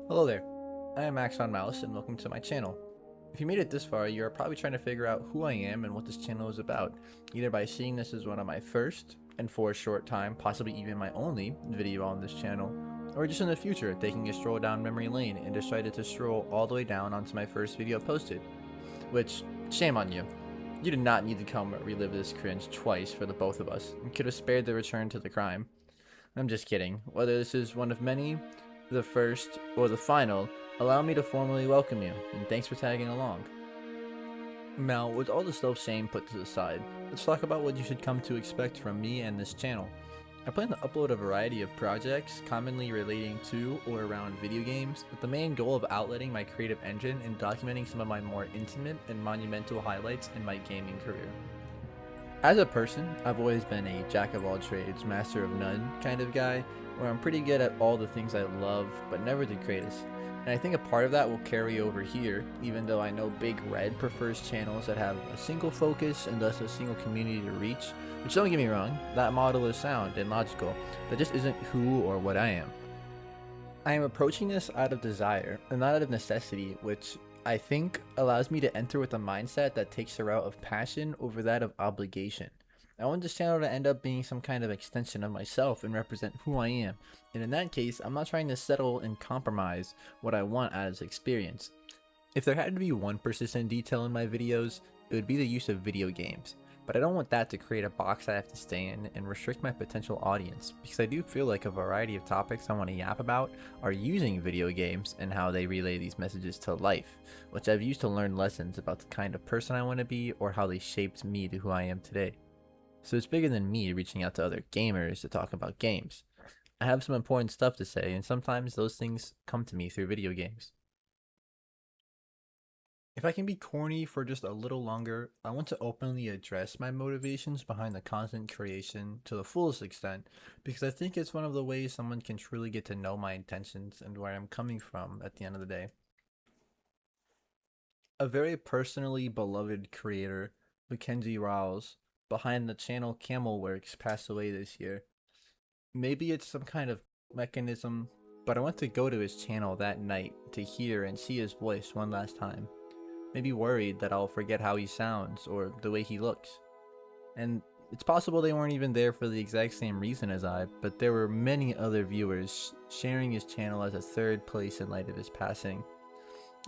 Hello there, I am Max on Mouse and welcome to my channel. If you made it this far, you are probably trying to figure out who I am and what this channel is about, either by seeing this as one of my first, and for a short time, possibly even my only, video on this channel, or just in the future, taking a stroll down memory lane and decided to stroll all the way down onto my first video posted. Which, shame on you. You did not need to come relive this cringe twice for the both of us, and could have spared the return to the crime. I'm just kidding. Whether this is one of many, the first, or the final, allow me to formally welcome you, and thanks for tagging along. Now, with all the self-shame put to the side, let's talk about what you should come to expect from me and this channel. I plan to upload a variety of projects, commonly relating to or around video games, with the main goal of outletting my creative engine and documenting some of my more intimate and monumental highlights in my gaming career. As a person, I've always been a jack of all trades, master of none kind of guy, where I'm pretty good at all the things I love, but never the greatest. And I think a part of that will carry over here, even though I know Big Red prefers channels that have a single focus and thus a single community to reach, which, don't get me wrong, that model is sound and logical, but just isn't who or what I am. I am approaching this out of desire, and not out of necessity, which I think allows me to enter with a mindset that takes the route of passion over that of obligation. I want this channel to end up being some kind of extension of myself and represent who I am, and in that case, I'm not trying to settle and compromise what I want out of this experience. If there had to be one persistent detail in my videos, it would be the use of video games, but I don't want that to create a box I have to stay in and restrict my potential audience, because I do feel like a variety of topics I want to yap about are using video games and how they relay these messages to life, which I've used to learn lessons about the kind of person I want to be or how they shaped me to who I am today. So it's bigger than me reaching out to other gamers to talk about games. I have some important stuff to say, and sometimes those things come to me through video games. If I can be corny for just a little longer, I want to openly address my motivations behind the content creation to the fullest extent, because I think it's one of the ways someone can truly get to know my intentions and where I'm coming from at the end of the day. A very personally beloved creator, Mackenzie Rowles, behind the channel Camelworks, passed away this year. Maybe it's some kind of mechanism, but I went to go to his channel that night to hear and see his voice one last time. Maybe worried that I'll forget how he sounds or the way he looks. And it's possible they weren't even there for the exact same reason as I, but there were many other viewers sharing his channel as a third place in light of his passing,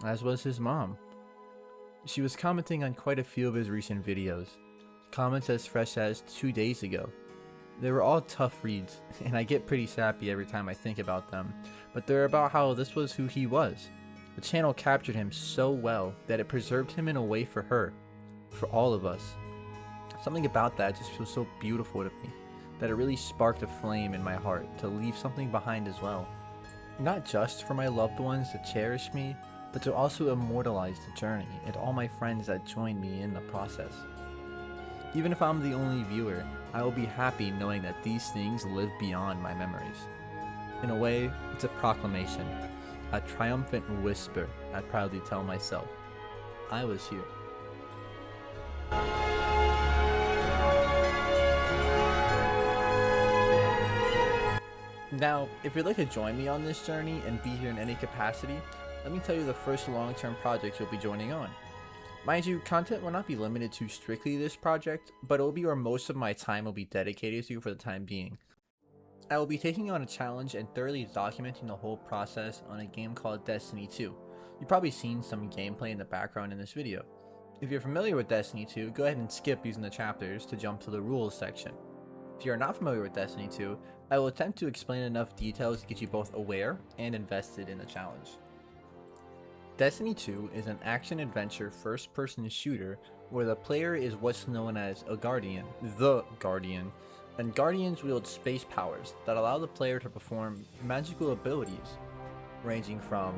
as was his mom. She was commenting on quite a few of his recent videos, comments as fresh as 2 days ago. They were all tough reads, and I get pretty sappy every time I think about them, but they're about how this was who he was. The channel captured him so well that it preserved him in a way for her, for all of us. Something about that just feels so beautiful to me, that it really sparked a flame in my heart to leave something behind as well. Not just for my loved ones to cherish me, but to also immortalize the journey and all my friends that joined me in the process. Even if I'm the only viewer, I will be happy knowing that these things live beyond my memories. In a way, it's a proclamation, a triumphant whisper I proudly tell myself. I was here. Now, if you'd like to join me on this journey and be here in any capacity, let me tell you the first long-term project you'll be joining on. Mind you, content will not be limited to strictly this project, but it will be where most of my time will be dedicated to for the time being. I will be taking on a challenge and thoroughly documenting the whole process on a game called Destiny 2. You've probably seen some gameplay in the background in this video. If you're familiar with Destiny 2, go ahead and skip using the chapters to jump to the rules section. If you are not familiar with Destiny 2, I will attempt to explain enough details to get you both aware and invested in the challenge. Destiny 2 is an action-adventure first-person shooter where the player is what's known as a Guardian, the Guardian, and Guardians wield space powers that allow the player to perform magical abilities ranging from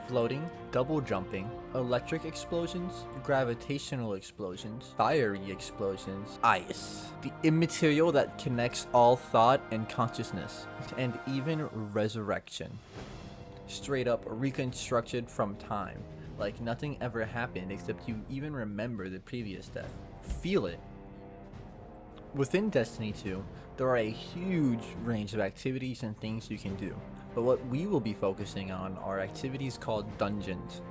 floating, double jumping, electric explosions, gravitational explosions, fiery explosions, ice, the immaterial that connects all thought and consciousness, and even resurrection. Straight up reconstructed from time, like nothing ever happened except you even remember the previous death. Feel it. Within Destiny 2, there are a huge range of activities and things you can do, but what we will be focusing on are activities called dungeons.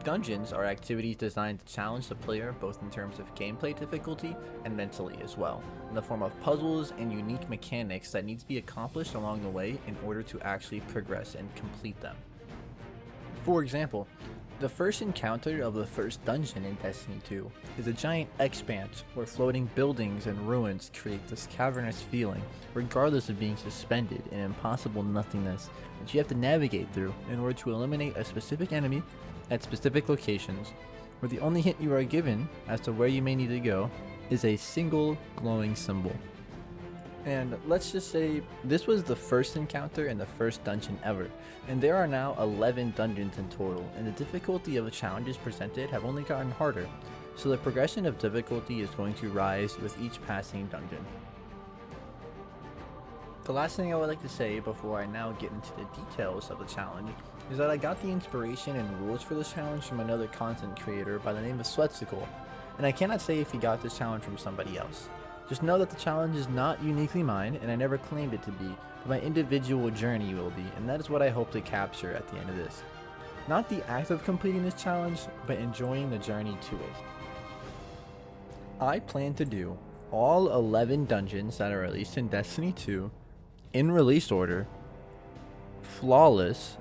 Dungeons are activities designed to challenge the player both in terms of gameplay difficulty and mentally as well, in the form of puzzles and unique mechanics that need to be accomplished along the way in order to actually progress and complete them. For example, the first encounter of the first dungeon in Destiny 2 is a giant expanse where floating buildings and ruins create this cavernous feeling, regardless of being suspended in impossible nothingness that you have to navigate through in order to eliminate a specific enemy at specific locations, where the only hint you are given as to where you may need to go is a single glowing symbol. And let's just say this was the first encounter in the first dungeon ever, and there are now 11 dungeons in total, and the difficulty of the challenges presented have only gotten harder, so the progression of difficulty is going to rise with each passing dungeon. The last thing I would like to say before I now get into the details of the challenge is that I got the inspiration and rules for this challenge from another content creator by the name of Sweatsicle, and I cannot say if he got this challenge from somebody else. Just know that the challenge is not uniquely mine, and I never claimed it to be, but my individual journey will be, and that is what I hope to capture at the end of this. Not the act of completing this challenge, but enjoying the journey to it. I plan to do all 11 dungeons that are released in Destiny 2, in release order, flawless,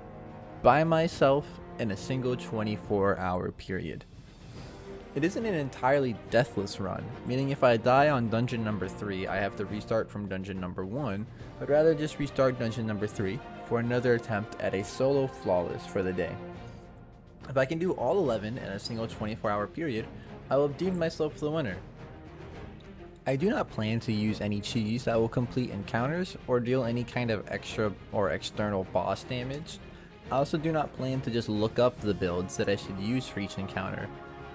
by myself, in a single 24-hour period. It isn't an entirely deathless run, meaning if I die on dungeon number 3, I have to restart from dungeon number 1, but rather just restart dungeon number 3 for another attempt at a solo flawless for the day. If I can do all 11 in a single 24-hour period, I will have deemed myself the winner. I do not plan to use any cheese that will complete encounters or deal any kind of extra or external boss damage. I also do not plan to just look up the builds that I should use for each encounter.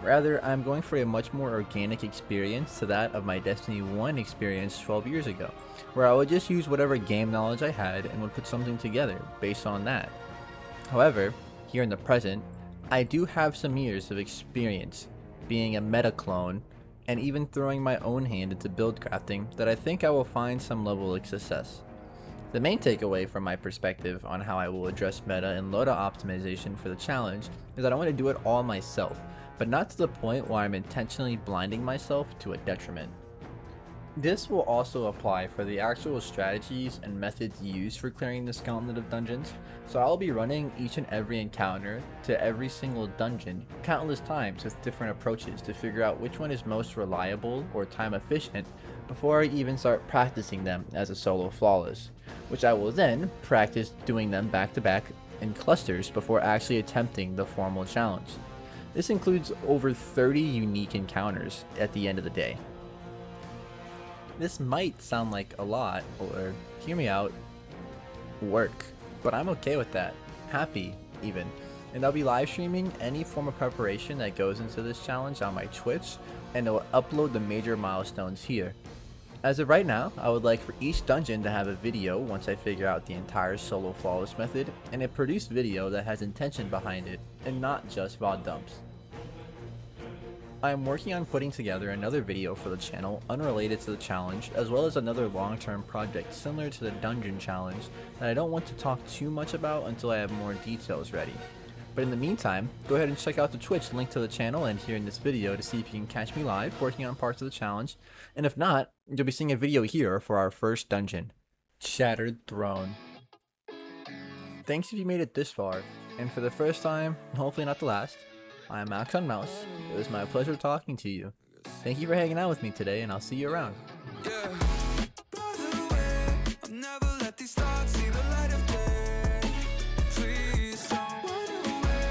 Rather, I'm going for a much more organic experience to that of my Destiny 1 experience 12 years ago, where I would just use whatever game knowledge I had and would put something together based on that. However, here in the present, I do have some years of experience being a meta clone and even throwing my own hand into build crafting that I think I will find some level of success. The main takeaway from my perspective on how I will address meta and loadout optimization for the challenge is that I want to do it all myself, but not to the point where I'm intentionally blinding myself to a detriment. This will also apply for the actual strategies and methods used for clearing this gauntlet of dungeons, so I'll be running each and every encounter to every single dungeon countless times with different approaches to figure out which one is most reliable or time efficient before I even start practicing them as a solo flawless, which I will then practice doing them back to back in clusters before actually attempting the formal challenge. This includes over 30 unique encounters at the end of the day. This might sound like a lot, or hear me out, work, but I'm okay with that, happy even, and I'll be live streaming any form of preparation that goes into this challenge on my Twitch, and I'll upload the major milestones here. As of right now, I would like for each dungeon to have a video once I figure out the entire solo flawless method, and a produced video that has intention behind it, and not just raw dumps. I am working on putting together another video for the channel unrelated to the challenge, as well as another long-term project similar to the dungeon challenge that I don't want to talk too much about until I have more details ready. But in the meantime, go ahead and check out the Twitch link to the channel and here in this video to see if you can catch me live working on parts of the challenge, and if not, you'll be seeing a video here for our first dungeon, Shattered Throne. Thanks if you made it this far, and for the first time, and hopefully not the last, I am Max on Mouse. It was my pleasure talking to you. Thank you for hanging out with me today, and I'll see you around.